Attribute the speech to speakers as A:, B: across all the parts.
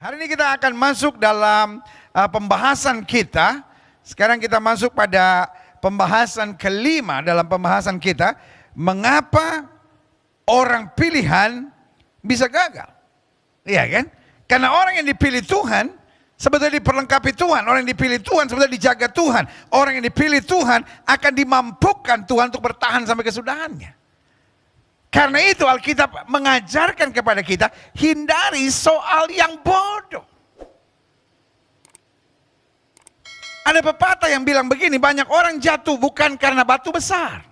A: Hari ini kita akan masuk dalam pembahasan kita. Sekarang kita masuk pada pembahasan kelima dalam pembahasan kita. Mengapa orang pilihan bisa gagal? Iya kan? Karena orang yang dipilih Tuhan sebetulnya diperlengkapi Tuhan. Orang yang dipilih Tuhan sebetulnya dijaga Tuhan. Orang yang dipilih Tuhan akan dimampukan Tuhan untuk bertahan sampai kesudahannya. Karena itu Alkitab mengajarkan kepada kita, hindari soal yang bodoh. Ada pepatah yang bilang begini, banyak orang jatuh bukan karena batu besar.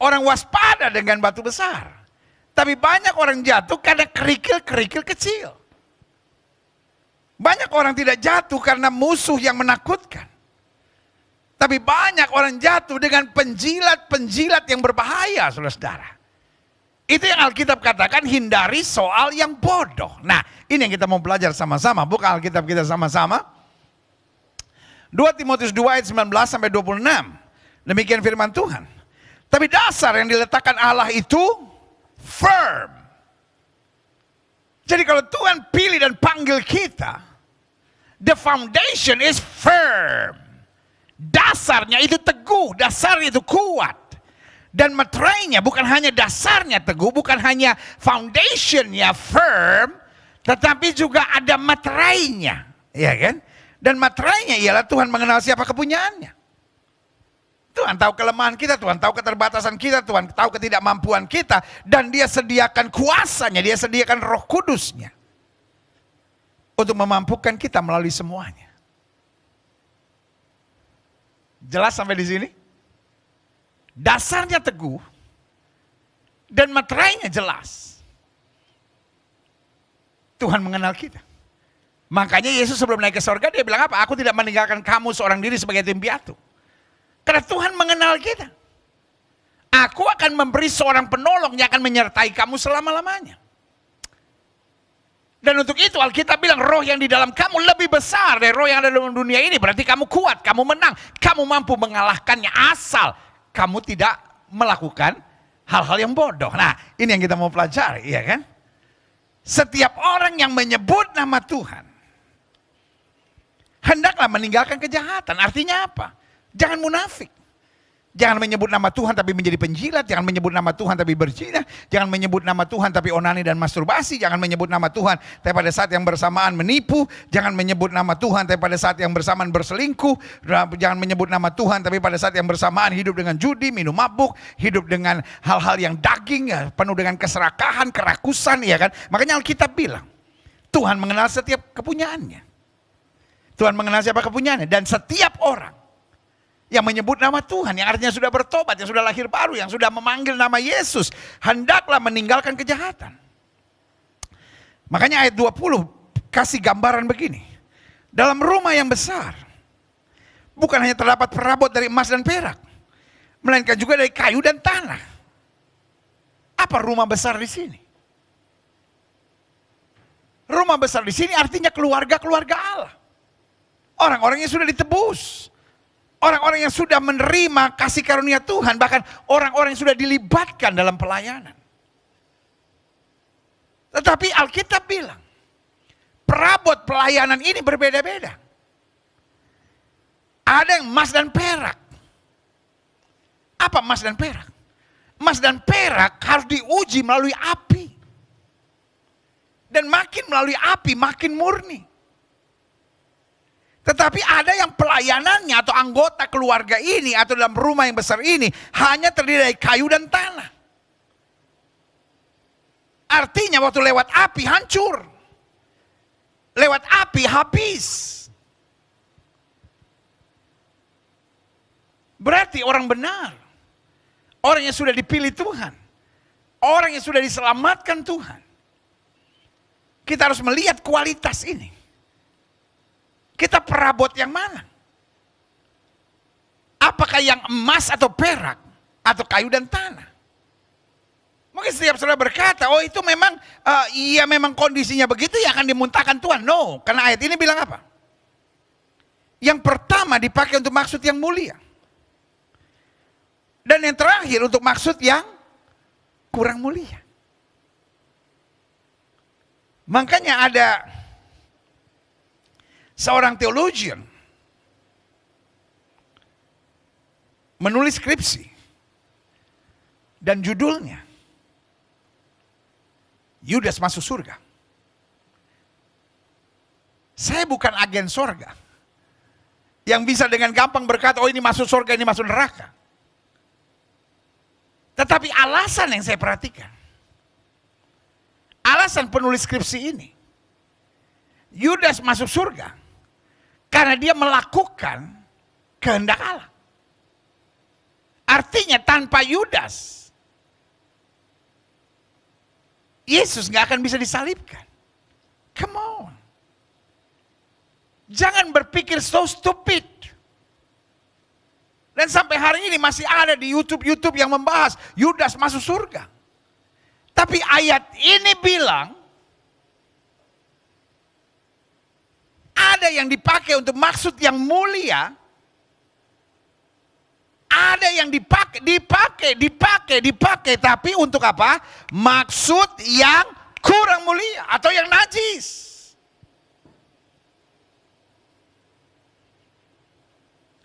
A: Orang waspada dengan batu besar. Tapi banyak orang jatuh karena kerikil-kerikil kecil. Banyak orang tidak jatuh karena musuh yang menakutkan. Tapi banyak orang jatuh dengan penjilat-penjilat yang berbahaya, saudara-saudara. Itu yang Alkitab katakan, hindari soal yang bodoh. Nah, ini yang kita mau belajar sama-sama. Buka Alkitab kita sama-sama. 2 Timotius 2 ayat 19 sampai 26. Demikian firman Tuhan. Tapi dasar yang diletakkan Allah itu firm. Jadi kalau Tuhan pilih dan panggil kita, the foundation is firm. Dasarnya itu teguh, dasarnya itu kuat. Dan materainya bukan hanya dasarnya teguh, bukan hanya foundationnya firm, tetapi juga ada materainya, ya kan? Dan materainya ialah Tuhan mengenal siapa kepunyaannya. Tuhan tahu kelemahan kita, Tuhan tahu keterbatasan kita, Tuhan tahu ketidakmampuan kita, dan Dia sediakan kuasanya, Dia sediakan Roh Kudusnya untuk memampukan kita melalui semuanya. Jelas sampai di sini? Dasarnya teguh dan materainya jelas. Tuhan mengenal kita. Makanya Yesus sebelum naik ke surga dia bilang apa? Aku tidak meninggalkan kamu seorang diri sebagai yatim piatu. Karena Tuhan mengenal kita. Aku akan memberi seorang penolong yang akan menyertai kamu selama-lamanya. Dan untuk itu Alkitab bilang roh yang di dalam kamu lebih besar dari roh yang ada dalam dunia ini. Berarti kamu kuat, kamu menang, kamu mampu mengalahkannya asal kamu tidak melakukan hal-hal yang bodoh. Nah, ini yang kita mau pelajari, ya kan? Setiap orang yang menyebut nama Tuhan, hendaklah meninggalkan kejahatan. Artinya apa? Jangan munafik. Jangan menyebut nama Tuhan tapi menjadi penjilat. Jangan menyebut nama Tuhan tapi berzina. Jangan menyebut nama Tuhan tapi onani dan masturbasi. Jangan menyebut nama Tuhan tapi pada saat yang bersamaan menipu. Jangan menyebut nama Tuhan tapi pada saat yang bersamaan berselingkuh. Jangan menyebut nama Tuhan tapi pada saat yang bersamaan hidup dengan judi, minum mabuk. Hidup dengan hal-hal yang daging, ya, penuh dengan keserakahan, kerakusan, ya kan. Makanya Alkitab bilang, Tuhan mengenal setiap kepunyaannya. Tuhan mengenal siapa kepunyaannya. Dan setiap orang yang menyebut nama Tuhan, yang artinya sudah bertobat, yang sudah lahir baru, yang sudah memanggil nama Yesus, hendaklah meninggalkan kejahatan. Makanya ayat 20 kasih gambaran begini. Dalam rumah yang besar, bukan hanya terdapat perabot dari emas dan perak, melainkan juga dari kayu dan tanah. Apa rumah besar di sini? Rumah besar di sini artinya keluarga-keluarga Allah. Orang-orang yang sudah ditebus. Orang-orang yang sudah menerima kasih karunia Tuhan, bahkan orang-orang yang sudah dilibatkan dalam pelayanan. Tetapi Alkitab bilang, perabot pelayanan ini berbeda-beda. Ada yang emas dan perak. Apa emas dan perak? Emas dan perak harus diuji melalui api. Dan makin melalui api, makin murni. Tetapi ada yang pelayanannya atau anggota keluarga ini atau dalam rumah yang besar ini hanya terdiri dari kayu dan tanah. Artinya waktu lewat api hancur. Lewat api habis. Berarti orang benar. Orang yang sudah dipilih Tuhan. Orang yang sudah diselamatkan Tuhan. Kita harus melihat kualitas ini. Kita perabot yang mana? Apakah yang emas atau perak? Atau kayu dan tanah? Mungkin setiap saudara berkata, oh itu memang, iya memang kondisinya begitu ya akan dimuntahkan Tuhan. No, karena ayat ini bilang apa? Yang pertama dipakai untuk maksud yang mulia. Dan yang terakhir untuk maksud yang kurang mulia. Makanya ada seorang theologian menulis skripsi dan judulnya Yudas masuk surga. Saya bukan agen surga yang bisa dengan gampang berkata, oh ini masuk surga, ini masuk neraka. Tetapi alasan yang saya perhatikan, alasan penulis skripsi ini, Yudas masuk surga karena dia melakukan kehendak Allah. Artinya tanpa Yudas, Yesus gak akan bisa disalibkan. Come on. Jangan berpikir so stupid. Dan sampai hari ini masih ada di YouTube yang membahas Yudas masuk surga. Tapi ayat ini bilang ada yang dipakai untuk maksud yang mulia. Ada yang dipakai, tapi untuk apa? Maksud yang kurang mulia atau yang najis.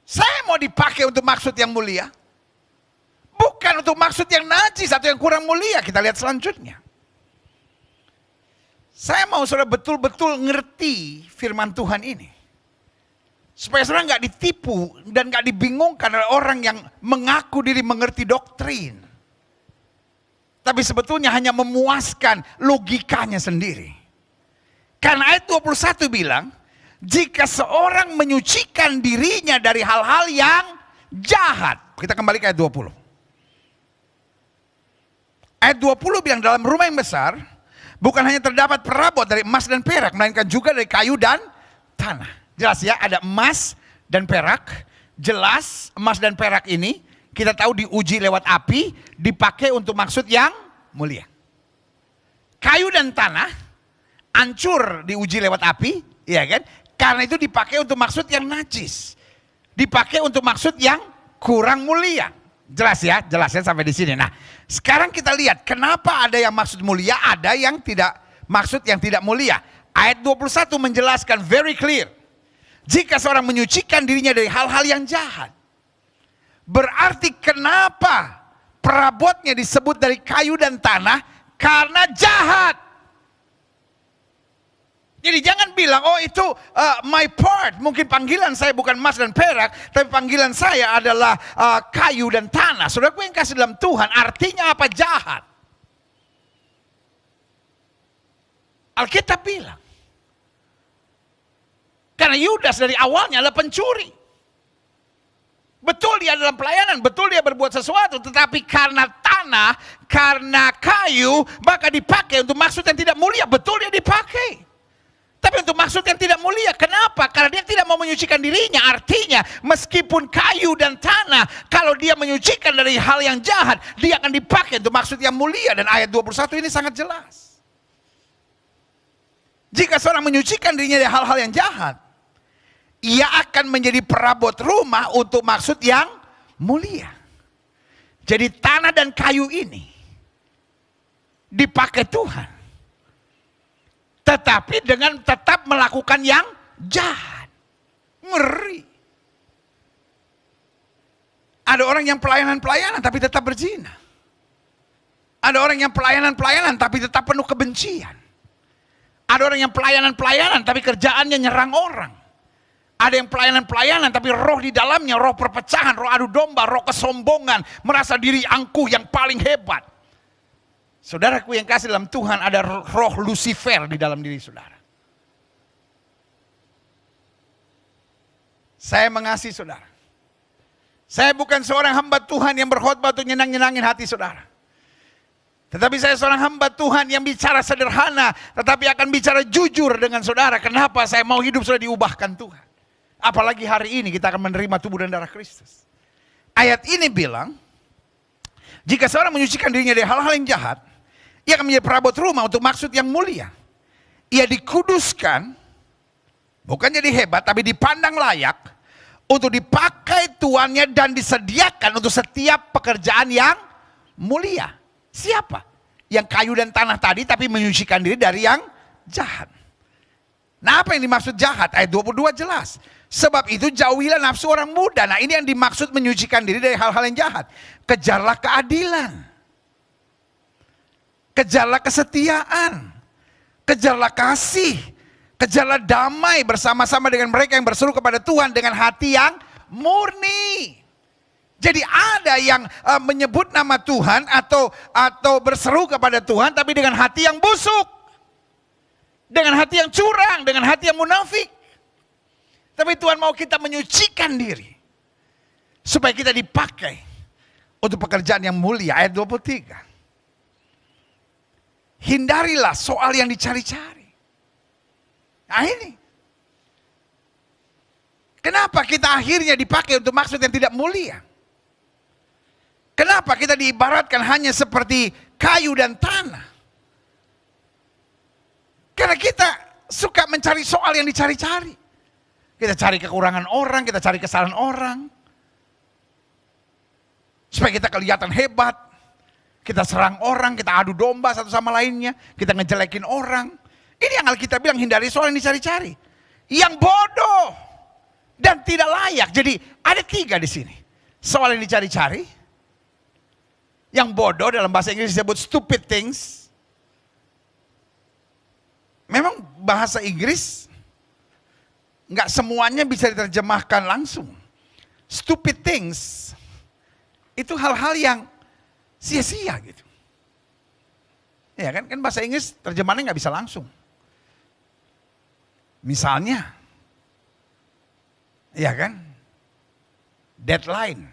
A: Saya mau dipakai untuk maksud yang mulia, bukan untuk maksud yang najis atau yang kurang mulia. Kita lihat selanjutnya. Saya mau saudara betul-betul ngerti firman Tuhan ini. Supaya saudara nggak ditipu dan nggak dibingungkan oleh orang yang mengaku diri mengerti doktrin. Tapi sebetulnya hanya memuaskan logikanya sendiri. Karena ayat 21 bilang, jika seorang menyucikan dirinya dari hal-hal yang jahat. Kita kembali ke ayat 20. Ayat 20 bilang dalam rumah yang besar, bukan hanya terdapat perabot dari emas dan perak, melainkan juga dari kayu dan tanah. Jelas ya, ada emas dan perak. Jelas emas dan perak ini kita tahu diuji lewat api, dipakai untuk maksud yang mulia. Kayu dan tanah hancur diuji lewat api, ya kan? Karena itu dipakai untuk maksud yang najis. Dipakai untuk maksud yang kurang mulia. Jelas ya sampai di sini. Nah, sekarang kita lihat kenapa ada yang maksud mulia, ada yang tidak maksud yang tidak mulia. Ayat 21 menjelaskan very clear. Jika seorang menyucikan dirinya dari hal-hal yang jahat. Berarti kenapa perabotnya disebut dari kayu dan tanah? Karena jahat. Jadi jangan bilang, oh itu my part. Mungkin panggilan saya bukan emas dan perak, tapi panggilan saya adalah kayu dan tanah. Saudaraku yang kasih dalam Tuhan, artinya apa? Jahat. Alkitab bilang. Karena Yudas dari awalnya adalah pencuri. Betul dia dalam pelayanan, betul dia berbuat sesuatu. Tetapi karena tanah, karena kayu, maka dipakai untuk maksud yang tidak mulia. Betul dia dipakai. Tapi untuk maksud yang tidak mulia. Kenapa? Karena dia tidak mau menyucikan dirinya. Artinya meskipun kayu dan tanah, kalau dia menyucikan dari hal yang jahat, dia akan dipakai untuk maksud yang mulia. Dan ayat 21 ini sangat jelas. Jika seorang menyucikan dirinya dari hal-hal yang jahat, ia akan menjadi perabot rumah untuk maksud yang mulia. Jadi tanah dan kayu ini dipakai Tuhan. Tetapi dengan tetap melakukan yang jahat. Ngeri. Ada orang yang pelayanan-pelayanan tapi tetap berzina. Ada orang yang pelayanan-pelayanan tapi tetap penuh kebencian. Ada orang yang pelayanan-pelayanan tapi kerjaannya nyerang orang. Ada yang pelayanan-pelayanan tapi roh di dalamnya, roh perpecahan, roh adu domba, roh kesombongan, merasa diri angkuh yang paling hebat. Saudaraku yang kasih dalam Tuhan, ada roh Lucifer di dalam diri saudara. Saya mengasihi saudara. Saya bukan seorang hamba Tuhan yang berkhotbah untuk nyenang-nyenangin hati saudara. Tetapi saya seorang hamba Tuhan yang bicara sederhana, tetapi akan bicara jujur dengan saudara. Kenapa? Saya mau hidup sudah diubahkan Tuhan. Apalagi hari ini kita akan menerima tubuh dan darah Kristus. Ayat ini bilang, jika seorang menyucikan dirinya dari hal-hal yang jahat, ia akan menjadi perabot rumah untuk maksud yang mulia. Ia dikuduskan, bukan jadi hebat, tapi dipandang layak, untuk dipakai tuannya dan disediakan untuk setiap pekerjaan yang mulia. Siapa? Yang kayu dan tanah tadi tapi menyucikan diri dari yang jahat. Nah, apa yang dimaksud jahat? Ayat 22 jelas. Sebab itu jauhilah nafsu orang muda. Nah, ini yang dimaksud menyucikan diri dari hal-hal yang jahat. Kejarlah keadilan. Kejarlah kesetiaan. Kejarlah kasih. Kejarlah damai bersama-sama dengan mereka yang berseru kepada Tuhan dengan hati yang murni. Jadi ada yang menyebut nama Tuhan atau berseru kepada Tuhan tapi dengan hati yang busuk. Dengan hati yang curang, dengan hati yang munafik. Tapi Tuhan mau kita menyucikan diri. Supaya kita dipakai untuk pekerjaan yang mulia. Ayat 23. Hindarilah soal yang dicari-cari. Nah ini. Kenapa kita akhirnya dipakai untuk maksud yang tidak mulia? Kenapa kita diibaratkan hanya seperti kayu dan tanah? Karena kita suka mencari soal yang dicari-cari. Kita cari kekurangan orang, kita cari kesalahan orang. Supaya kita kelihatan hebat. Kita serang orang, kita adu domba satu sama lainnya. Kita ngejelekin orang. Ini yang Alkitab bilang, hindari soal yang dicari-cari. Yang bodoh dan tidak layak. Jadi ada 3 di sini. Soal yang dicari-cari. Yang bodoh dalam bahasa Inggris disebut stupid things. Memang bahasa Inggris nggak semuanya bisa diterjemahkan langsung. Stupid things itu hal-hal yang sia-sia gitu. Ya kan bahasa Inggris terjemahannya nggak bisa langsung. Misalnya, ya kan, deadline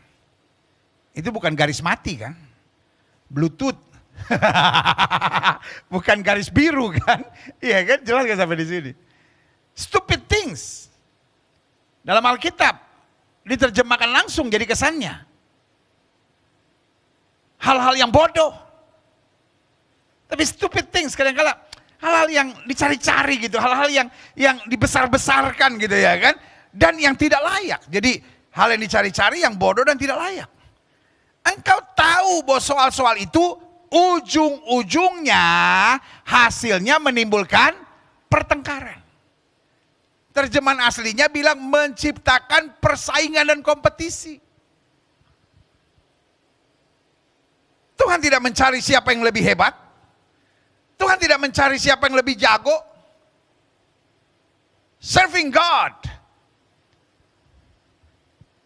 A: itu bukan garis mati kan, Bluetooth. Bukan garis biru kan? Iya kan? Jelas kan sampai di sini. Stupid things. Dalam Alkitab diterjemahkan langsung jadi kesannya. Hal-hal yang bodoh. Tapi stupid things kadang-kala hal-hal yang dicari-cari gitu, hal-hal yang dibesar-besarkan gitu ya kan? Dan yang tidak layak. Jadi hal yang dicari-cari yang bodoh dan tidak layak. Engkau tahu bahwa soal-soal itu ujung-ujungnya hasilnya menimbulkan pertengkaran. Terjemahan aslinya bilang menciptakan persaingan dan kompetisi. Tuhan tidak mencari siapa yang lebih hebat. Tuhan tidak mencari siapa yang lebih jago. Serving God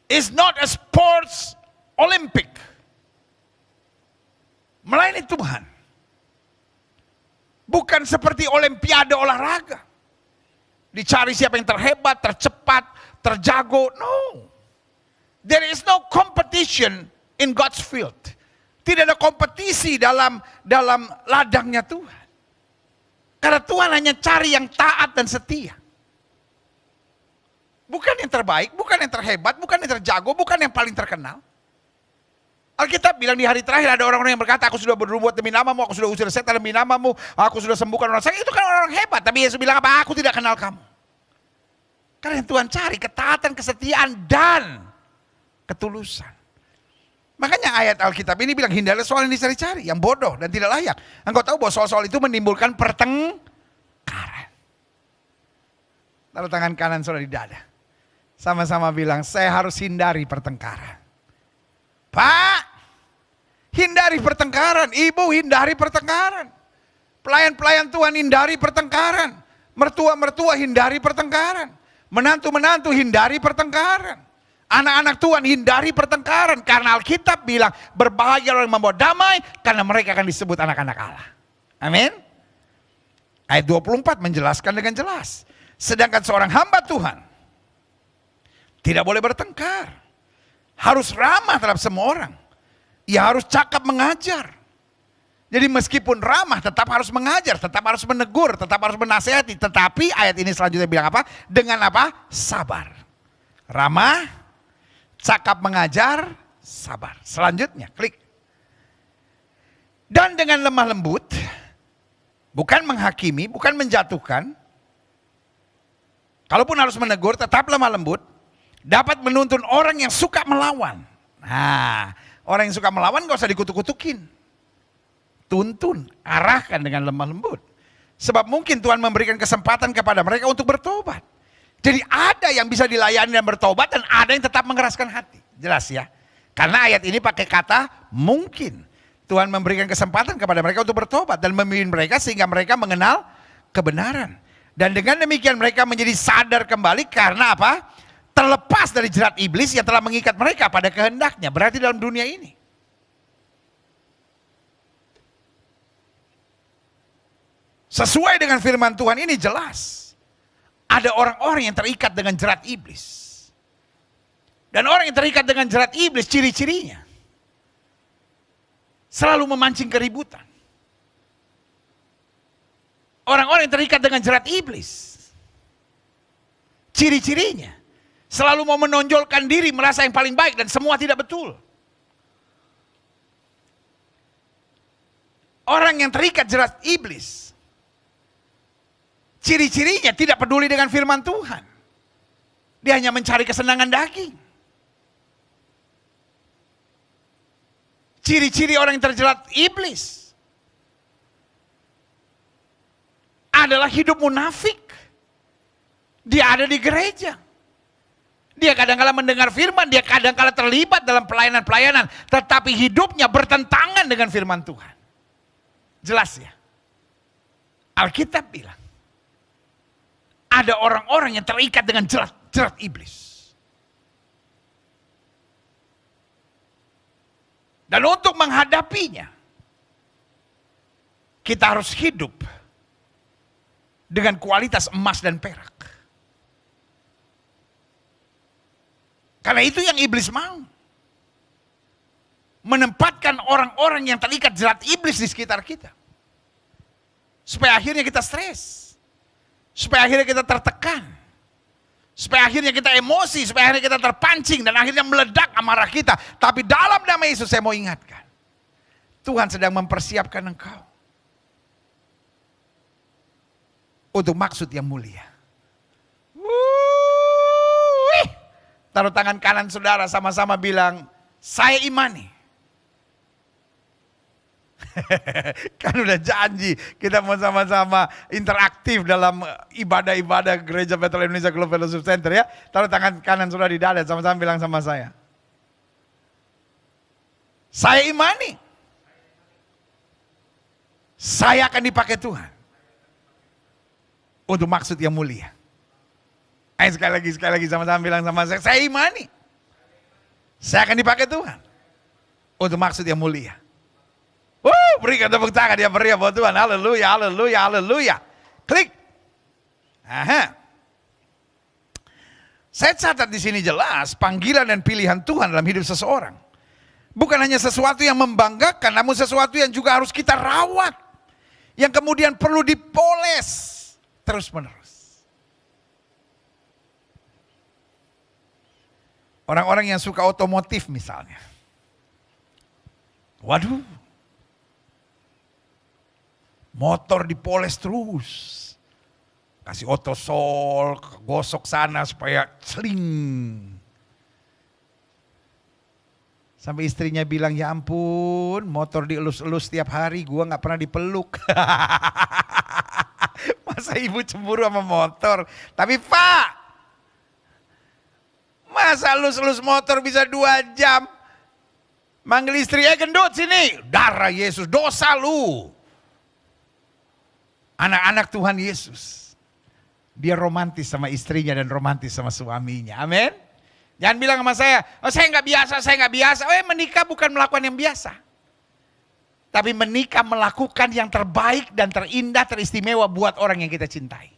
A: is not a sports Olympic. Melayani Tuhan. Bukan seperti olimpiade olahraga. Dicari siapa yang terhebat, tercepat, terjago. No. There is no competition in God's field. Tidak ada kompetisi dalam ladangnya Tuhan. Karena Tuhan hanya cari yang taat dan setia. Bukan yang terbaik, bukan yang terhebat, bukan yang terjago, bukan yang paling terkenal. Alkitab bilang di hari terakhir ada orang-orang yang berkata, aku sudah berbuat demi namamu, aku sudah usir setan demi namamu, aku sudah sembuhkan orang sakit. Itu kan orang-orang hebat, tapi Yesus bilang apa? Aku tidak kenal kamu. Karena yang Tuhan cari ketaatan, kesetiaan, dan ketulusan. Makanya ayat Alkitab ini bilang, hindarilah soal yang dicari-cari, yang bodoh dan tidak layak. Engkau tahu bahwa soal-soal itu menimbulkan pertengkaran. Taruh tangan kanan saudara di dada. Sama-sama bilang, saya harus hindari pertengkaran. Pak, hindari pertengkaran. Ibu, hindari pertengkaran. Pelayan-pelayan Tuhan, hindari pertengkaran. Mertua-mertua, hindari pertengkaran. Menantu-menantu, hindari pertengkaran. Anak-anak Tuhan, hindari pertengkaran. Karena Alkitab bilang, berbahagia orang yang membawa damai, karena mereka akan disebut anak-anak Allah. Amin. Ayat 24 menjelaskan dengan jelas. Sedangkan seorang hamba Tuhan tidak boleh bertengkar. Harus ramah terhadap semua orang. Ia harus cakap mengajar. Jadi meskipun ramah tetap harus mengajar, tetap harus menegur, tetap harus menasihati. Tetapi ayat ini selanjutnya bilang apa? Dengan apa? Sabar. Ramah, cakap mengajar, sabar. Selanjutnya klik. Dan dengan lemah lembut, bukan menghakimi, bukan menjatuhkan. Kalaupun harus menegur, tetap lemah lembut. Dapat menuntun orang yang suka melawan. Nah, orang yang suka melawan gak usah dikutuk-kutukin. Tuntun, arahkan dengan lemah lembut. Sebab mungkin Tuhan memberikan kesempatan kepada mereka untuk bertobat. Jadi ada yang bisa dilayani dan bertobat, dan ada yang tetap mengeraskan hati. Jelas ya? Karena ayat ini pakai kata mungkin. Tuhan memberikan kesempatan kepada mereka untuk bertobat dan memimpin mereka sehingga mereka mengenal kebenaran. Dan dengan demikian mereka menjadi sadar kembali karena apa? Terlepas dari jerat iblis yang telah mengikat mereka pada kehendaknya. Berarti dalam dunia ini. Sesuai dengan firman Tuhan ini jelas. Ada orang-orang yang terikat dengan jerat iblis. Dan orang yang terikat dengan jerat iblis ciri-cirinya selalu memancing keributan. Orang-orang yang terikat dengan jerat iblis ciri-cirinya selalu mau menonjolkan diri, merasa yang paling baik, dan semua tidak betul. Orang yang terikat jerat iblis, ciri-cirinya tidak peduli dengan firman Tuhan. Dia hanya mencari kesenangan daging. Ciri-ciri orang yang terjerat iblis adalah hidup munafik. Dia ada di gereja. Dia kadang-kala mendengar firman, dia kadang-kala terlibat dalam pelayanan-pelayanan, tetapi hidupnya bertentangan dengan firman Tuhan. Jelas ya? Alkitab bilang, ada orang-orang yang terikat dengan jerat iblis. Dan untuk menghadapinya, kita harus hidup dengan kualitas emas dan perak. Karena itu yang iblis mau. Menempatkan orang-orang yang terikat jerat iblis di sekitar kita. Supaya akhirnya kita stres. Supaya akhirnya kita tertekan. Supaya akhirnya kita emosi. Supaya akhirnya kita terpancing. Dan akhirnya meledak amarah kita. Tapi dalam nama Yesus saya mau ingatkan. Tuhan sedang mempersiapkan engkau. Untuk maksud yang mulia. Taruh tangan kanan saudara, sama-sama bilang, saya imani. Kan udah janji kita mau sama-sama interaktif dalam ibadah-ibadah Gereja Bethel Indonesia Global Fellowship Center ya. Taruh tangan kanan saudara di dada, sama-sama bilang sama saya. Saya imani. Saya akan dipakai Tuhan. Untuk maksud yang mulia. Ayo sekali lagi sama-sama bilang sama saya imani. Saya akan dipakai Tuhan. Untuk maksud yang mulia. Berikan tepuk tangan yang meriah buat Tuhan. Haleluya, haleluya, haleluya. Klik. Aha. Saya catat di sini jelas panggilan dan pilihan Tuhan dalam hidup seseorang. Bukan hanya sesuatu yang membanggakan, namun sesuatu yang juga harus kita rawat. Yang kemudian perlu dipoles terus-menerus. Orang-orang yang suka otomotif misalnya. Waduh. Motor dipoles terus. Kasih otosol, gosok sana supaya sling. Sampai istrinya bilang, ya ampun motor dielus-elus setiap hari, gua gak pernah dipeluk. Masa ibu cemburu sama motor? Tapi Pak, masa elus-elus motor bisa 2 jam? Manggil istri, gendut sini. Darah Yesus, dosa lu. Anak-anak Tuhan Yesus. Dia romantis sama istrinya dan romantis sama suaminya. Amin. Jangan bilang sama saya, oh saya gak biasa. Menikah bukan melakukan yang biasa. Tapi menikah melakukan yang terbaik dan terindah, teristimewa buat orang yang kita cintai.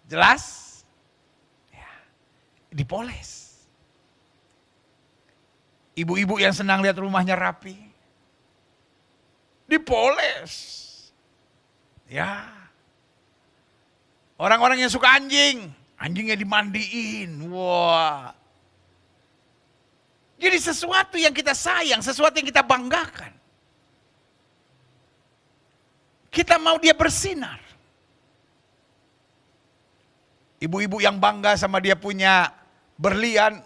A: Jelas? Dipoles. Ibu-ibu yang senang lihat rumahnya rapi, dipoles. Ya. Orang-orang yang suka anjing, anjingnya dimandiin. Wah. Jadi sesuatu yang kita sayang, sesuatu yang kita banggakan. Kita mau dia bersinar. Ibu-ibu yang bangga sama dia punya berlian,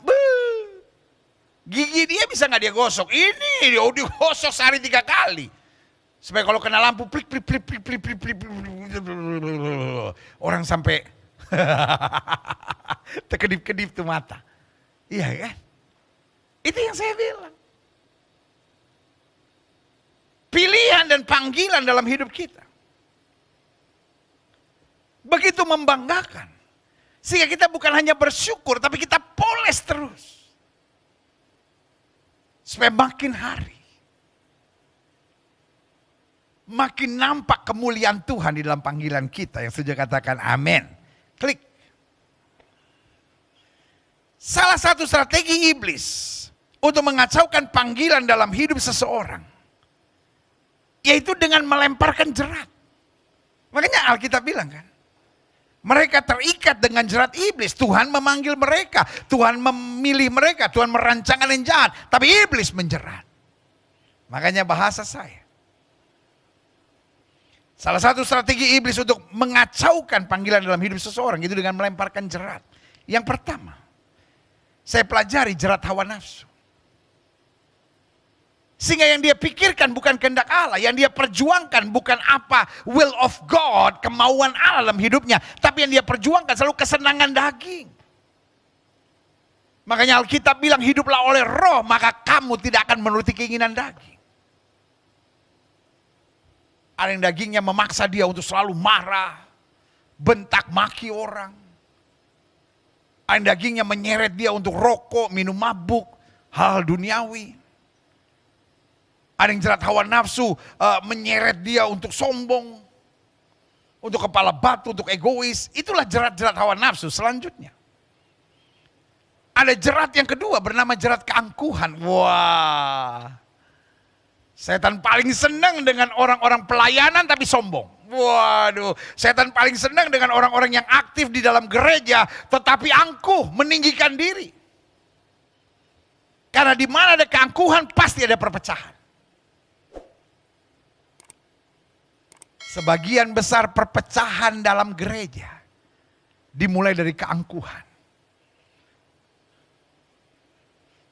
A: gigi dia bisa nggak dia gosok? Ini dia digosok sehari 3 kali. Supaya kalau kena lampu, plik, plik, plik, plik, plik, plik, plik, plik, orang sampai terkedip-kedip tuh mata. Iya kan? Itu yang saya bilang. Pilihan dan panggilan dalam hidup kita. Begitu membanggakan. Sehingga kita bukan hanya bersyukur, tapi kita poles terus. Supaya makin hari, makin nampak kemuliaan Tuhan di dalam panggilan kita. Yang setuju katakan amin. Klik. Salah satu strategi iblis untuk mengacaukan panggilan dalam hidup seseorang, yaitu dengan melemparkan jerat. Makanya Alkitab bilang kan, mereka terikat dengan jerat iblis. Tuhan memanggil mereka, Tuhan memilih mereka, Tuhan merancangkan yang jahat, tapi iblis menjerat. Makanya bahasa saya, salah satu strategi iblis untuk mengacaukan panggilan dalam hidup seseorang itu dengan melemparkan jerat. Yang pertama, saya pelajari jerat hawa nafsu. Sehingga yang dia pikirkan bukan kehendak Allah, yang dia perjuangkan bukan apa will of God, kemauan Allah dalam hidupnya, tapi yang dia perjuangkan selalu kesenangan daging. Makanya Alkitab bilang hiduplah oleh roh, maka kamu tidak akan menuruti keinginan daging. Ada yang dagingnya memaksa dia untuk selalu marah, bentak maki orang. Ada yang dagingnya menyeret dia untuk rokok, minum mabuk, hal duniawi. Ada yang jerat hawa nafsu menyeret dia untuk sombong, untuk kepala batu, untuk egois. Itulah jerat-jerat hawa nafsu selanjutnya. Ada jerat yang kedua bernama jerat keangkuhan. Wah, setan paling senang dengan orang-orang pelayanan tapi sombong. Waduh, setan paling senang dengan orang-orang yang aktif di dalam gereja tetapi angkuh, meninggikan diri. Karena di mana ada keangkuhan pasti ada perpecahan. Sebagian besar perpecahan dalam gereja dimulai dari keangkuhan.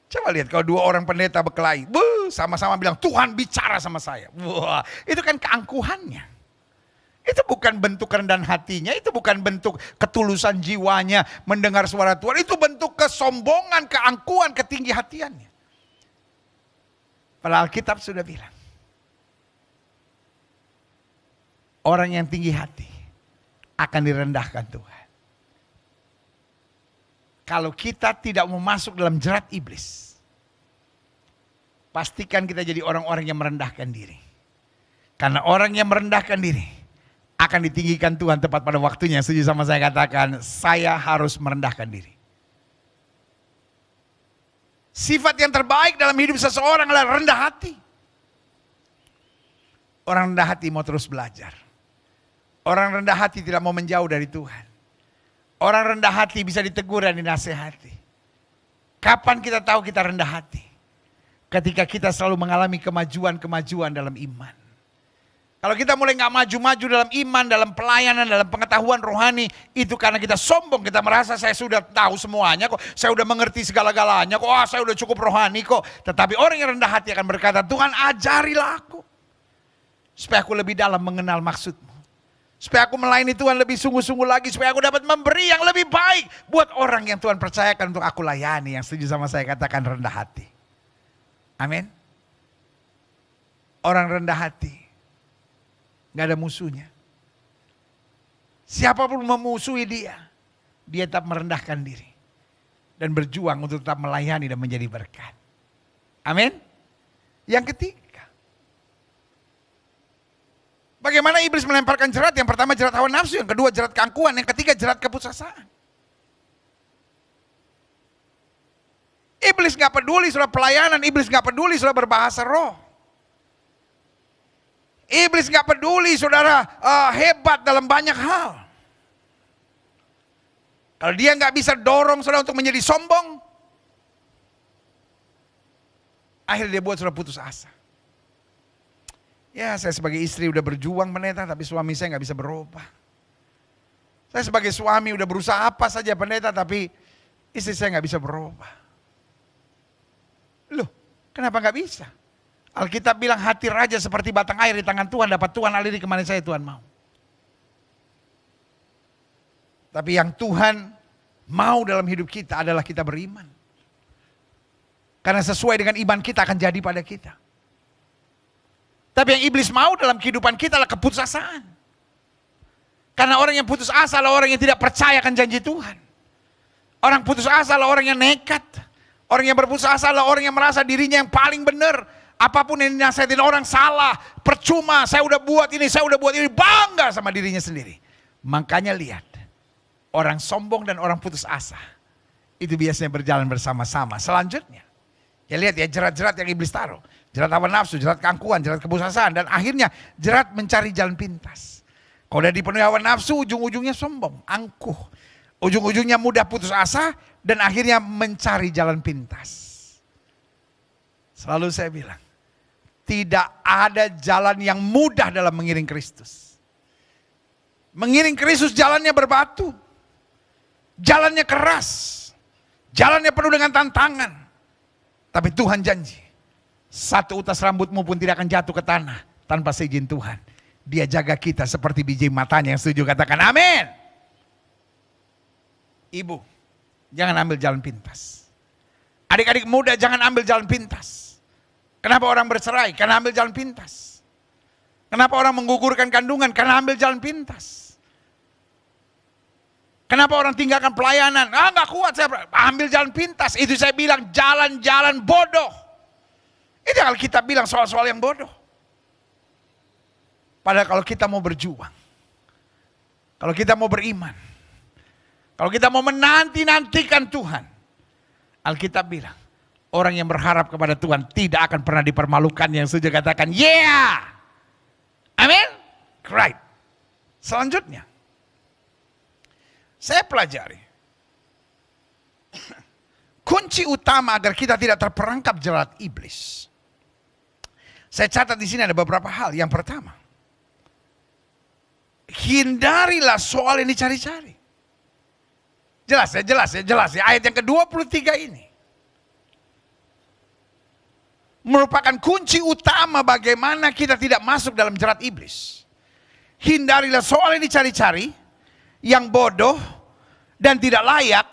A: Coba lihat kalau dua orang pendeta berkelahi, sama-sama bilang Tuhan bicara sama saya. Wah, itu kan keangkuhannya. Itu bukan bentuk kerendahan hatinya, itu bukan bentuk ketulusan jiwanya mendengar suara Tuhan. Itu bentuk kesombongan, keangkuhan, ketinggi hatiannya. Padahal Alkitab sudah bilang, orang yang tinggi hati akan direndahkan Tuhan. Kalau kita tidak mau masuk dalam jerat iblis, pastikan kita jadi orang-orang yang merendahkan diri. Karena orang yang merendahkan diri akan ditinggikan Tuhan tepat pada waktunya. Setuju sama saya, katakan, saya harus merendahkan diri. Sifat yang terbaik dalam hidup seseorang adalah rendah hati. Orang rendah hati mau terus belajar. Orang rendah hati tidak mau menjauh dari Tuhan. Orang rendah hati bisa ditegur dan dinasehati. Kapan kita tahu kita rendah hati? Ketika kita selalu mengalami kemajuan-kemajuan dalam iman. Kalau kita mulai gak maju-maju dalam iman, dalam pelayanan, dalam pengetahuan rohani, itu karena kita sombong, kita merasa saya sudah tahu semuanya kok, saya sudah mengerti segala-galanya kok, saya sudah cukup rohani kok. Tetapi orang yang rendah hati akan berkata, Tuhan ajarilah aku, supaya aku lebih dalam mengenal maksud-Mu. Supaya aku melayani Tuhan lebih sungguh-sungguh lagi. Supaya aku dapat memberi yang lebih baik buat orang yang Tuhan percayakan untuk aku layani. Yang setuju sama saya katakan rendah hati. Amin. Orang rendah hati gak ada musuhnya. Siapapun memusuhi dia tetap merendahkan diri. Dan berjuang untuk tetap melayani dan menjadi berkat. Amin. Yang ketiga, bagaimana iblis melemparkan jerat? Yang pertama jerat hawa nafsu, yang kedua jerat keangkuhan, yang ketiga jerat keputusasaan. Iblis gak peduli sudah pelayanan, iblis gak peduli sudah berbahasa roh. Iblis gak peduli saudara hebat dalam banyak hal. Kalau dia gak bisa dorong saudara untuk menjadi sombong, akhirnya dia buat saudara putus asa. Ya, saya sebagai istri udah berjuang pendeta, tapi suami saya gak bisa berubah. Saya sebagai suami udah berusaha apa saja pendeta, tapi istri saya gak bisa berubah. Loh, kenapa gak bisa? Alkitab bilang hati raja seperti batang air di tangan Tuhan, dapat Tuhan aliri kemana saya Tuhan mau. Tapi yang Tuhan mau dalam hidup kita adalah kita beriman. Karena sesuai dengan iman kita akan jadi pada kita. Tapi yang iblis mau dalam kehidupan kita adalah keputusasaan. Karena orang yang putus asa adalah orang yang tidak percaya akan janji Tuhan. Orang putus asa adalah orang yang nekat. Orang yang berputus asa adalah orang yang merasa dirinya yang paling benar. Apapun yang dinasihatin orang salah, percuma, saya udah buat ini, bangga sama dirinya sendiri. Makanya lihat, orang sombong dan orang putus asa, itu biasanya berjalan bersama-sama. Selanjutnya, ya lihat ya jerat-jerat yang iblis taruh. Jerat hawa nafsu, jerat keangkuhan, jerat keputusasaan, dan akhirnya jerat mencari jalan pintas. Kalau udah dipenuhi hawa nafsu, ujung-ujungnya sombong, angkuh. Ujung-ujungnya mudah putus asa, dan akhirnya mencari jalan pintas. Selalu saya bilang, tidak ada jalan yang mudah dalam mengiring Kristus. Mengiring Kristus jalannya berbatu. Jalannya keras. Jalannya penuh dengan tantangan. Tapi Tuhan janji, satu utas rambutmu pun tidak akan jatuh ke tanah tanpa seizin Tuhan. Dia jaga kita seperti biji matanya. Yang setuju katakan amin. Ibu, jangan ambil jalan pintas. Adik-adik muda jangan ambil jalan pintas. Kenapa orang bercerai? Karena ambil jalan pintas. Kenapa orang menggugurkan kandungan? Karena ambil jalan pintas. Kenapa orang tinggalkan pelayanan? Nggak kuat, saya ambil jalan pintas. Itu saya bilang jalan-jalan bodoh. Itu kalau kita bilang soal-soal yang bodoh. Padahal kalau kita mau berjuang, kalau kita mau beriman, kalau kita mau menanti-nantikan Tuhan, Alkitab bilang, orang yang berharap kepada Tuhan tidak akan pernah dipermalukan. Yang setuju katakan, yeah! Amin? Right. Selanjutnya, saya pelajari. Kunci utama agar kita tidak terperangkap jerat iblis. Saya catat di sini ada beberapa hal. Yang pertama, hindarilah soal yang dicari-cari. Jelas ya. Ayat yang ke-23 ini merupakan kunci utama bagaimana kita tidak masuk dalam jerat iblis. Hindarilah soal yang dicari-cari, yang bodoh dan tidak layak.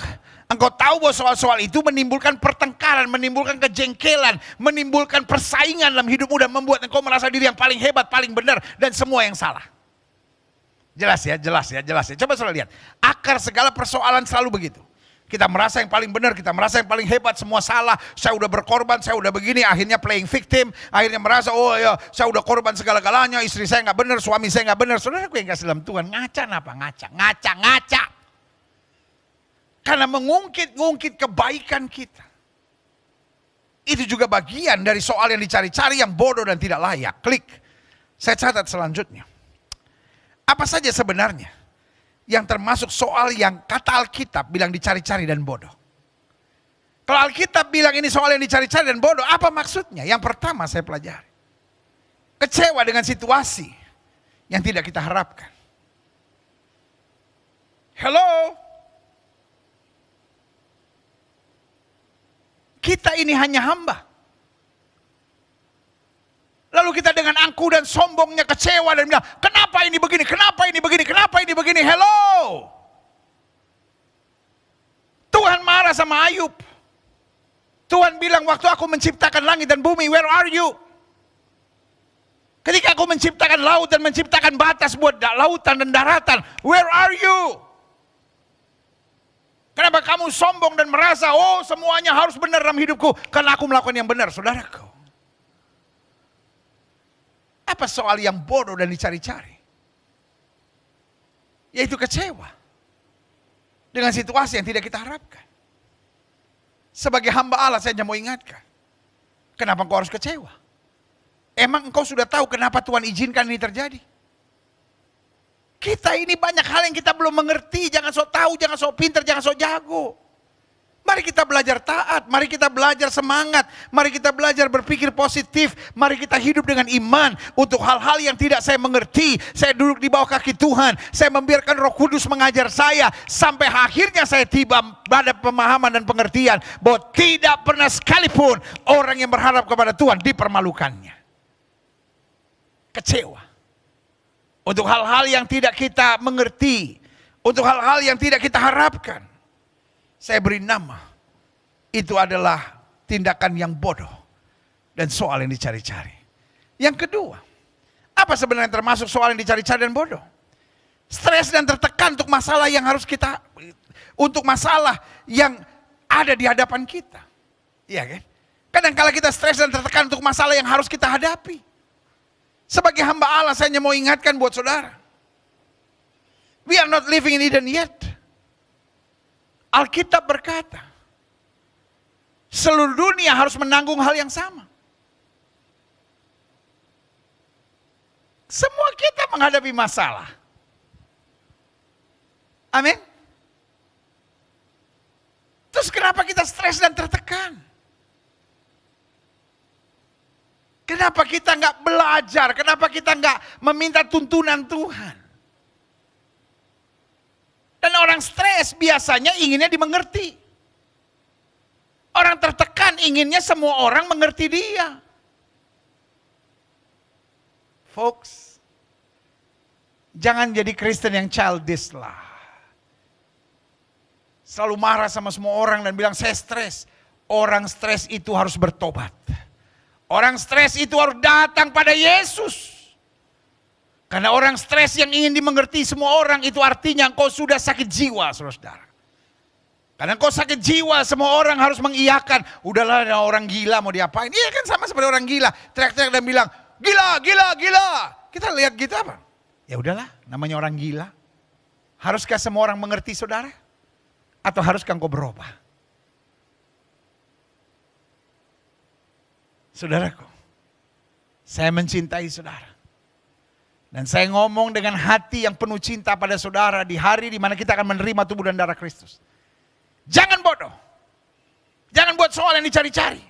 A: Engkau tahu bahwa soal-soal itu menimbulkan pertengkaran, menimbulkan kejengkelan, menimbulkan persaingan dalam hidupmu dan membuat engkau merasa diri yang paling hebat, paling benar dan semua yang salah. Jelas ya. Coba saudara lihat. Akar segala persoalan selalu begitu. Kita merasa yang paling benar, kita merasa yang paling hebat, semua salah. Saya udah berkorban, saya udah begini, akhirnya playing victim. Akhirnya merasa, oh ya saya udah korban segala-galanya, istri saya gak benar, suami saya gak benar. Saudara yang kasih dalam Tuhan, ngaca. Karena mengungkit-ungkit kebaikan kita. Itu juga bagian dari soal yang dicari-cari yang bodoh dan tidak layak. Klik. Saya catat selanjutnya. Apa saja sebenarnya yang termasuk soal yang kata Alkitab bilang dicari-cari dan bodoh. Kalau Alkitab bilang ini soal yang dicari-cari dan bodoh, apa maksudnya? Yang pertama saya pelajari. Kecewa dengan situasi yang tidak kita harapkan. Hello? Kita ini hanya hamba. Lalu kita dengan angkuh dan sombongnya kecewa dan bilang, kenapa ini begini, kenapa ini begini, kenapa ini begini. Hello. Tuhan marah sama Ayub. Tuhan bilang, waktu aku menciptakan langit dan bumi, where are you? Ketika aku menciptakan laut dan menciptakan batas buat lautan dan daratan, where are you? Kenapa kamu sombong dan merasa, oh semuanya harus benar dalam hidupku, karena aku melakukan yang benar, saudaraku. Apa soal yang bodoh dan dicari-cari? Yaitu kecewa dengan situasi yang tidak kita harapkan. Sebagai hamba Allah saya hanya mau ingatkan, kenapa engkau harus kecewa? Emang engkau sudah tahu kenapa Tuhan izinkan ini terjadi? Kita ini banyak hal yang kita belum mengerti. Jangan sok tahu, jangan sok pintar, jangan sok jago. Mari kita belajar taat, mari kita belajar semangat, mari kita belajar berpikir positif, mari kita hidup dengan iman untuk hal-hal yang tidak saya mengerti. Saya duduk di bawah kaki Tuhan, saya membiarkan Roh Kudus mengajar saya, sampai akhirnya saya tiba pada pemahaman dan pengertian bahwa tidak pernah sekalipun orang yang berharap kepada Tuhan dipermalukannya. Kecewa. Untuk hal-hal yang tidak kita mengerti, untuk hal-hal yang tidak kita harapkan. Saya beri nama, itu adalah tindakan yang bodoh dan soal yang dicari-cari. Yang kedua, apa sebenarnya termasuk soal yang dicari-cari dan bodoh? Stres dan tertekan untuk masalah yang harus kita, untuk masalah yang ada di hadapan kita. Iya kan? Kadang-kala kita stres dan tertekan untuk masalah yang harus kita hadapi. Sebagai hamba Allah, saya hanya mau ingatkan buat saudara. We are not living in Eden yet. Alkitab berkata, seluruh dunia harus menanggung hal yang sama. Semua kita menghadapi masalah. Amin. Terus kenapa kita stres dan tertekan? Kenapa kita nggak belajar? Kenapa kita nggak meminta tuntunan Tuhan? Dan orang stres biasanya inginnya dimengerti. Orang tertekan inginnya semua orang mengerti dia. Folks, jangan jadi Kristen yang childish lah. Selalu marah sama semua orang dan bilang saya stres. Orang stres itu harus bertobat. Orang stres itu harus datang pada Yesus. Karena orang stres yang ingin dimengerti semua orang itu artinya engkau sudah sakit jiwa, saudara. Karena engkau sakit jiwa, semua orang harus mengiyakan. Udahlah, ada orang gila mau diapain? Iya kan sama seperti orang gila. Teriak-teriak dan bilang, gila, gila, gila. Kita lihat gitu apa? Ya udahlah, namanya orang gila. Haruskah semua orang mengerti saudara? Atau haruskah engkau berubah? Saudaraku, saya mencintai saudara. Dan saya ngomong dengan hati yang penuh cinta pada saudara di hari di mana kita akan menerima tubuh dan darah Kristus. Jangan bodoh. Jangan buat soal yang dicari-cari.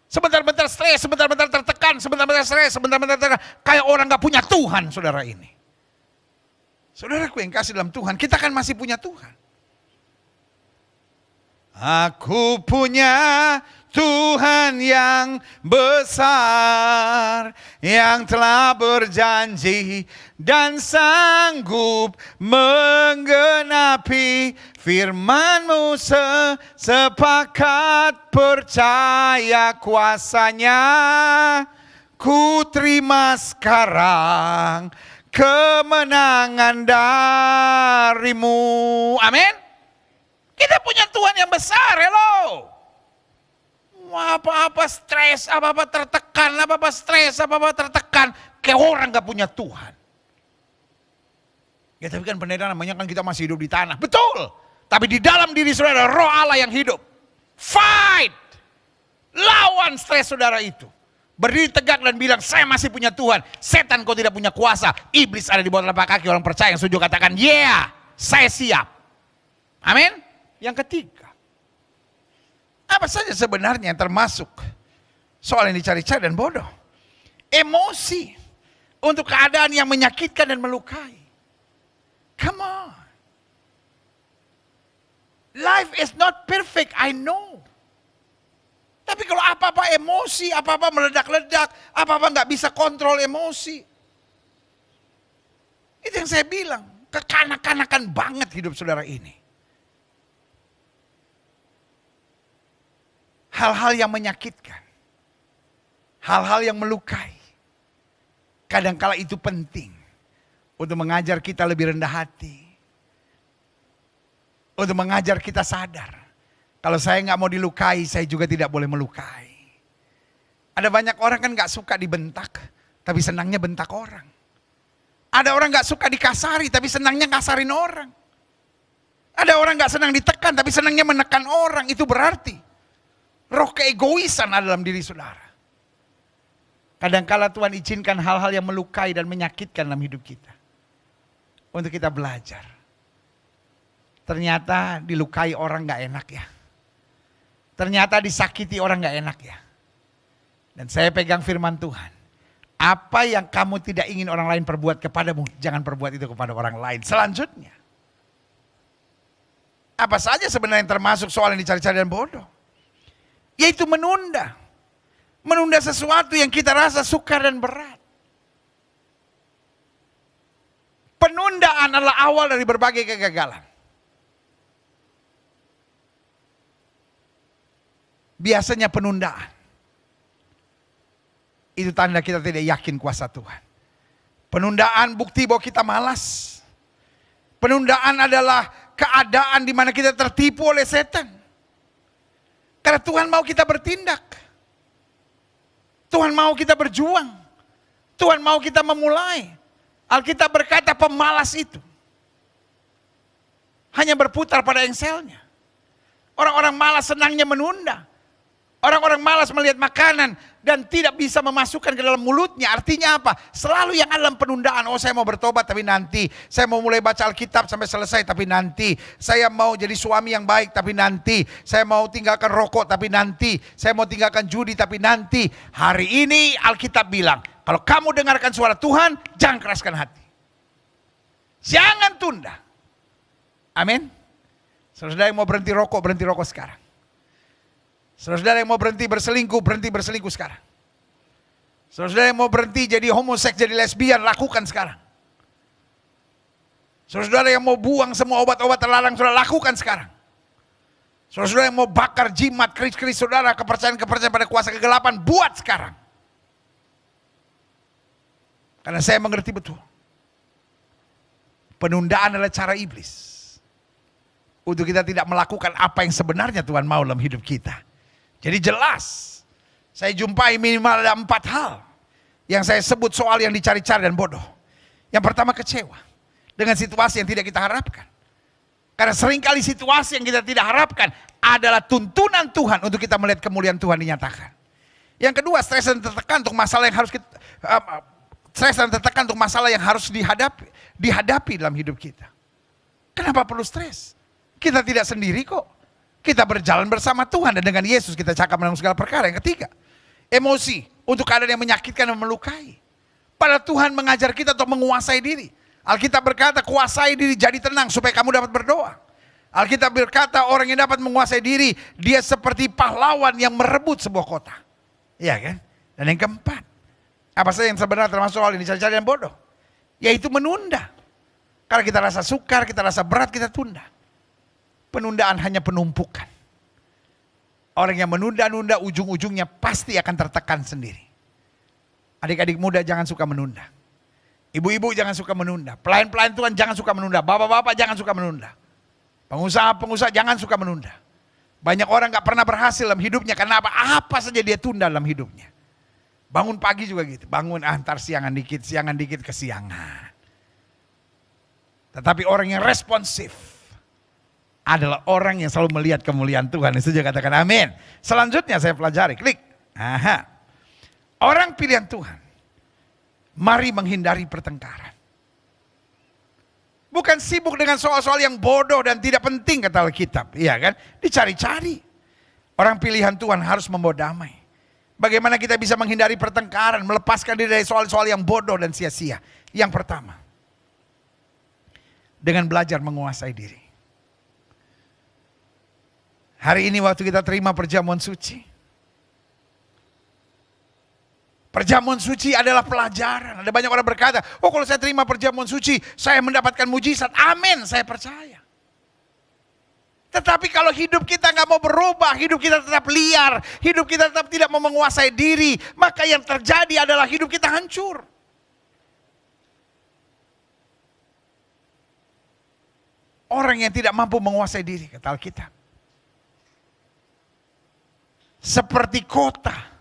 A: Sebentar-bentar stres, sebentar-bentar tertekan, sebentar-bentar stres, sebentar-bentar tertekan. Kayak orang gak punya Tuhan, saudara ini. Saudaraku yang kasih dalam Tuhan, kita kan masih punya Tuhan. Aku punya Tuhan yang besar, yang telah berjanji dan sanggup menggenapi firman-Mu, sepakat percaya kuasa-Nya. Ku terima sekarang kemenangan dari-Mu. Amin. Kita punya Tuhan yang besar, hello. Apa-apa stres, apa-apa tertekan, apa-apa stres, apa-apa tertekan. Kayak orang gak punya Tuhan. Ya tapi kan pendeta namanya kan kita masih hidup di tanah. Betul. Tapi di dalam diri saudara roh Allah yang hidup. Fight. Lawan stres saudara itu. Berdiri tegak dan bilang saya masih punya Tuhan. Setan kau tidak punya kuasa. Iblis ada di bawah telapak kaki orang percaya yang setuju katakan yeah, saya siap. Amin. Yang ketiga, apa saja sebenarnya yang termasuk soal yang dicari-cari dan bodoh? Emosi untuk keadaan yang menyakitkan dan melukai. Come on. Life is not perfect, I know. Tapi kalau apa-apa emosi, apa-apa meledak-ledak, apa-apa nggak bisa kontrol emosi. Itu yang saya bilang, kekanak-kanakan banget hidup saudara ini. Hal-hal yang menyakitkan, hal-hal yang melukai, kadangkala itu penting untuk mengajar kita lebih rendah hati, untuk mengajar kita sadar, kalau saya nggak mau dilukai, saya juga tidak boleh melukai. Ada banyak orang kan nggak suka dibentak, tapi senangnya bentak orang. Ada orang nggak suka dikasari, tapi senangnya kasarin orang. Ada orang nggak senang ditekan, tapi senangnya menekan orang. Itu berarti roh keegoisan ada dalam diri saudara. Kadangkala Tuhan izinkan hal-hal yang melukai dan menyakitkan dalam hidup kita. Untuk kita belajar. Ternyata dilukai orang gak enak ya. Ternyata disakiti orang gak enak ya. Dan saya pegang firman Tuhan. Apa yang kamu tidak ingin orang lain perbuat kepadamu, jangan perbuat itu kepada orang lain. Selanjutnya, apa saja sebenarnya yang termasuk soal yang dicari-cari dan bodoh? Yaitu menunda. Menunda sesuatu yang kita rasa sukar dan berat. Penundaan adalah awal dari berbagai kegagalan. Biasanya penundaan itu tanda kita tidak yakin kuasa Tuhan. Penundaan bukti bahwa kita malas. Penundaan adalah keadaan di mana kita tertipu oleh setan. Karena Tuhan mau kita bertindak. Tuhan mau kita berjuang. Tuhan mau kita memulai. Alkitab berkata pemalas itu hanya berputar pada engselnya. Orang-orang malas senangnya menunda. Orang-orang malas melihat makanan dan tidak bisa memasukkan ke dalam mulutnya. Artinya apa? Selalu yang ada dalam penundaan. Oh, saya mau bertobat tapi nanti. Saya mau mulai baca Alkitab sampai selesai tapi nanti. Saya mau jadi suami yang baik tapi nanti. Saya mau tinggalkan rokok tapi nanti. Saya mau tinggalkan judi tapi nanti. Hari ini Alkitab bilang, kalau kamu dengarkan suara Tuhan, jangan keraskan hati. Jangan tunda. Amin. Saudara yang mau berhenti rokok sekarang. Saudara yang mau berhenti berselingkuh sekarang. Saudara yang mau berhenti jadi homoseks, jadi lesbian, lakukan sekarang. Saudara yang mau buang semua obat-obat terlarang, saudara lakukan sekarang. Saudara yang mau bakar jimat, keris-keris saudara, kepercayaan-kepercayaan pada kuasa kegelapan, buat sekarang. Karena saya mengerti betul. Penundaan adalah cara iblis. Untuk kita tidak melakukan apa yang sebenarnya Tuhan mau dalam hidup kita. Jadi jelas, saya jumpai minimal ada 4 hal yang saya sebut soal yang dicari-cari dan bodoh. Yang pertama, kecewa dengan situasi yang tidak kita harapkan. Karena seringkali situasi yang kita tidak harapkan adalah tuntunan Tuhan untuk kita melihat kemuliaan Tuhan dinyatakan. Yang kedua, stres dan tertekan untuk masalah yang harus dihadapi dalam hidup kita. Kenapa perlu stres? Kita tidak sendiri kok. Kita berjalan bersama Tuhan dan dengan Yesus kita cakap menanggung segala perkara. Yang ketiga, emosi untuk keadaan yang menyakitkan dan melukai. Padahal Tuhan mengajar kita untuk menguasai diri. Alkitab berkata, kuasai diri, jadi tenang supaya kamu dapat berdoa. Alkitab berkata, orang yang dapat menguasai diri, dia seperti pahlawan yang merebut sebuah kota. Iya kan? Dan yang keempat, apa saja yang sebenarnya termasuk hal ini dicari-cari dan bodoh? Yaitu menunda. Karena kita rasa sukar, kita rasa berat, kita tunda. Penundaan hanya penumpukan. Orang yang menunda-nunda ujung-ujungnya pasti akan tertekan sendiri. Adik-adik muda jangan suka menunda. Ibu-ibu jangan suka menunda. Pelayan-pelayan Tuhan jangan suka menunda. Bapak-bapak jangan suka menunda. Pengusaha-pengusaha jangan suka menunda. Banyak orang gak pernah berhasil dalam hidupnya karena apa? Apa saja dia tunda dalam hidupnya. Bangun pagi juga gitu. Bangun antar siangan dikit kesiangan. Tetapi orang yang responsif adalah orang yang selalu melihat kemuliaan Tuhan. Itu juga katakan amin. Selanjutnya saya pelajari, klik. Aha. Orang pilihan Tuhan, mari menghindari pertengkaran. Bukan sibuk dengan soal-soal yang bodoh dan tidak penting kata Alkitab. Iya kan? Dicari-cari. Orang pilihan Tuhan harus membawa damai. Bagaimana kita bisa menghindari pertengkaran, melepaskan diri dari soal-soal yang bodoh dan sia-sia. Yang pertama, dengan belajar menguasai diri. Hari ini waktu kita terima perjamuan suci. Perjamuan suci adalah pelajaran. Ada banyak orang berkata, oh kalau saya terima perjamuan suci, saya mendapatkan mujizat. Amin, saya percaya. Tetapi kalau hidup kita nggak mau berubah, hidup kita tetap liar, hidup kita tetap tidak mau menguasai diri, maka yang terjadi adalah hidup kita hancur. Orang yang tidak mampu menguasai diri, kata Alkitab, seperti kota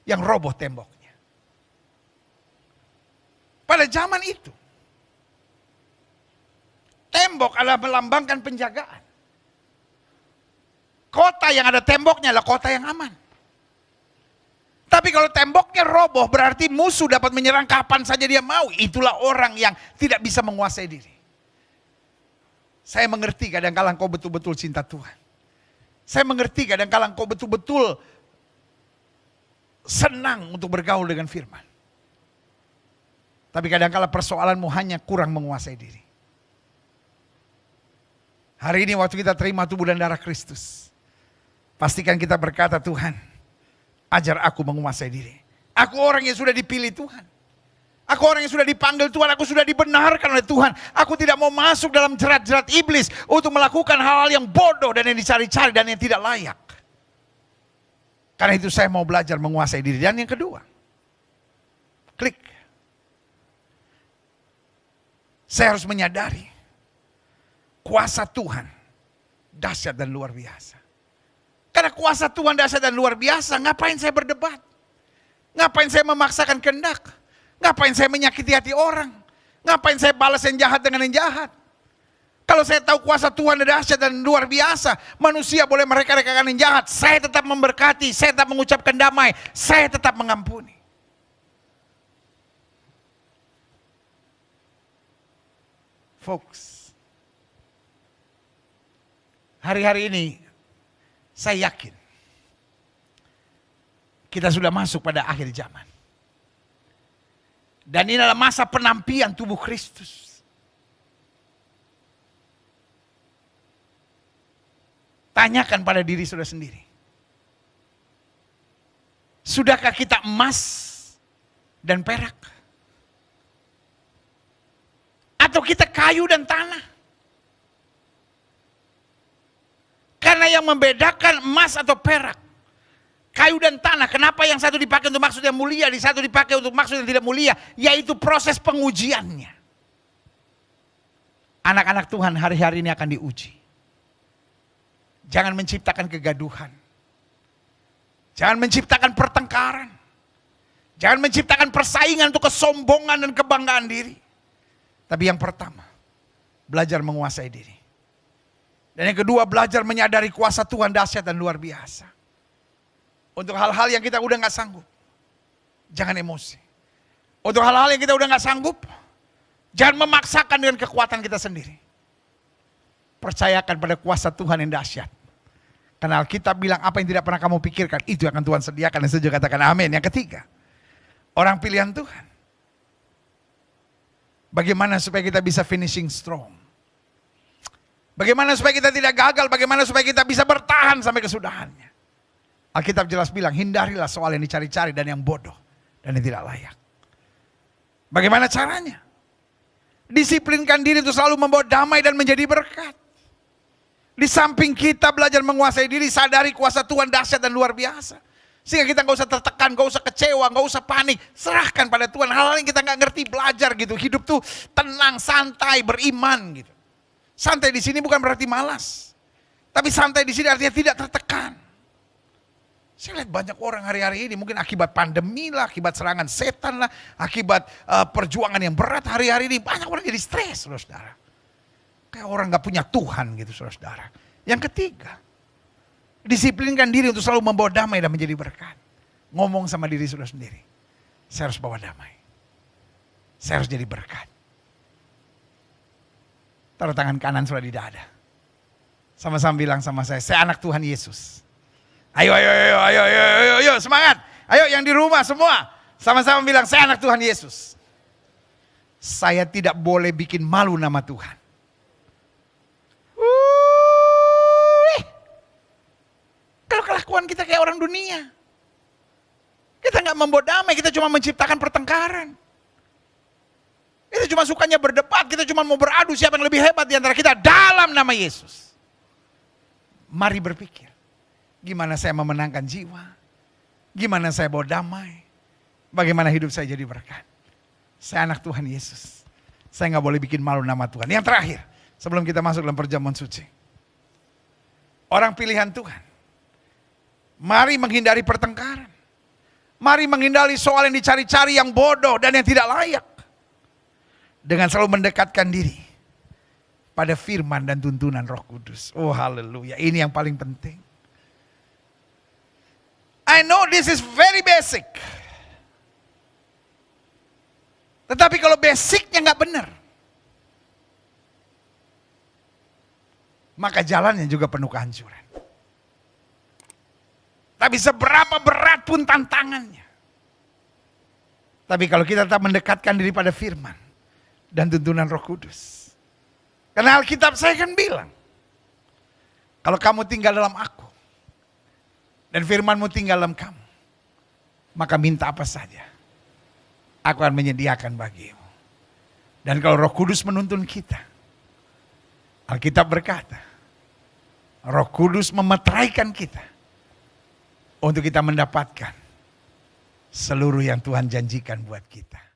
A: yang roboh temboknya. Pada zaman itu, tembok adalah melambangkan penjagaan. Kota yang ada temboknya adalah kota yang aman. Tapi kalau temboknya roboh berarti musuh dapat menyerang kapan saja dia mau. Itulah orang yang tidak bisa menguasai diri. Saya mengerti kadang-kadang kau betul-betul cinta Tuhan. Saya mengerti kadang-kala engkau betul-betul senang untuk bergaul dengan firman. Tapi kadang-kala persoalanmu hanya kurang menguasai diri. Hari ini waktu kita terima tubuh dan darah Kristus, pastikan kita berkata, Tuhan, ajar aku menguasai diri. Aku orang yang sudah dipilih Tuhan. Aku orang yang sudah dipanggil Tuhan, aku sudah dibenarkan oleh Tuhan. Aku tidak mau masuk dalam jerat-jerat iblis untuk melakukan hal-hal yang bodoh dan yang dicari-cari dan yang tidak layak. Karena itu saya mau belajar menguasai diri. Dan yang kedua, klik. Saya harus menyadari kuasa Tuhan dahsyat dan luar biasa. Karena kuasa Tuhan dahsyat dan luar biasa, ngapain saya berdebat? Ngapain saya memaksakan kehendak? Ngapain saya menyakiti hati orang? Ngapain saya balas yang jahat dengan yang jahat? Kalau saya tahu kuasa Tuhan dahsyat dan luar biasa, manusia boleh mereka-rekakan yang jahat, saya tetap memberkati, saya tetap mengucapkan damai, saya tetap mengampuni. Folks, hari-hari ini saya yakin kita sudah masuk pada akhir zaman. Dan ini adalah masa penampian tubuh Kristus. Tanyakan pada diri saudara sendiri. Sudahkah kita emas dan perak? Atau kita kayu dan tanah? Karena yang membedakan emas atau perak, kayu dan tanah, kenapa yang satu dipakai untuk maksud yang mulia, di satu dipakai untuk maksud yang tidak mulia, yaitu proses pengujiannya. Anak-anak Tuhan hari-hari ini akan diuji. Jangan menciptakan kegaduhan. Jangan menciptakan pertengkaran. Jangan menciptakan persaingan untuk kesombongan dan kebanggaan diri. Tapi yang pertama, belajar menguasai diri. Dan yang kedua, belajar menyadari kuasa Tuhan dahsyat dan luar biasa. Untuk hal-hal yang kita udah gak sanggup, jangan emosi. Untuk hal-hal yang kita udah gak sanggup, jangan memaksakan dengan kekuatan kita sendiri. Percayakan pada kuasa Tuhan yang dahsyat. Karena Alkitab bilang apa yang tidak pernah kamu pikirkan, itu akan Tuhan sediakan. Dan saya juga katakan amin. Yang ketiga, orang pilihan Tuhan. Bagaimana supaya kita bisa finishing strong? Bagaimana supaya kita tidak gagal? Bagaimana supaya kita bisa bertahan sampai kesudahannya? Alkitab jelas bilang, hindarilah soal yang dicari-cari dan yang bodoh dan yang tidak layak. Bagaimana caranya? Disiplinkan diri untuk selalu membawa damai dan menjadi berkat. Di samping kita belajar menguasai diri, sadari kuasa Tuhan dahsyat dan luar biasa. Sehingga kita gak usah tertekan, gak usah kecewa, gak usah panik. Serahkan pada Tuhan hal-hal yang kita gak ngerti, belajar gitu. Hidup tuh tenang, santai, beriman gitu. Santai di sini bukan berarti malas. Tapi santai di sini artinya tidak tertekan. Saya lihat banyak orang hari-hari ini mungkin akibat pandemi lah, akibat serangan setan lah, akibat perjuangan yang berat hari-hari ini. Banyak orang jadi stres, saudara-saudara. Kayak orang gak punya Tuhan gitu, saudara-saudara. Yang ketiga, disiplinkan diri untuk selalu membawa damai dan menjadi berkat. Ngomong sama diri saudara sendiri. Saya harus bawa damai. Saya harus jadi berkat. Taruh tangan kanan saudara di dada. Sama-sama bilang sama saya anak Tuhan Yesus. Ayo, semangat. Ayo yang di rumah semua. Sama-sama bilang, saya anak Tuhan Yesus. Saya tidak boleh bikin malu nama Tuhan. Kalau kelakuan kita kayak orang dunia. Kita gak membawa damai, kita cuma menciptakan pertengkaran. Kita cuma sukanya berdebat, kita cuma mau beradu siapa yang lebih hebat di antara kita dalam nama Yesus. Mari berpikir. Gimana saya memenangkan jiwa? Gimana saya bawa damai? Bagaimana hidup saya jadi berkat? Saya anak Tuhan Yesus. Saya gak boleh bikin malu nama Tuhan. Yang terakhir, sebelum kita masuk dalam perjamuan suci. Orang pilihan Tuhan. Mari menghindari pertengkaran. Mari menghindari soal yang dicari-cari yang bodoh dan yang tidak layak. Dengan selalu mendekatkan diri pada firman dan tuntunan Roh Kudus. Oh haleluya, ini yang paling penting. I know this is very basic. Tetapi kalau basicnya gak benar, maka jalannya juga penuh kehancuran. Tapi seberapa berat pun tantangannya. Tapi kalau kita tetap mendekatkan diri pada firman dan tuntunan Roh Kudus. Karena Alkitab saya kan bilang, kalau kamu tinggal dalam aku, dan firmanmu tinggal dalam kamu, maka minta apa saja, aku akan menyediakan bagimu. Dan kalau Roh Kudus menuntun kita, Alkitab berkata, Roh Kudus memeteraikan kita, untuk kita mendapatkan seluruh yang Tuhan janjikan buat kita.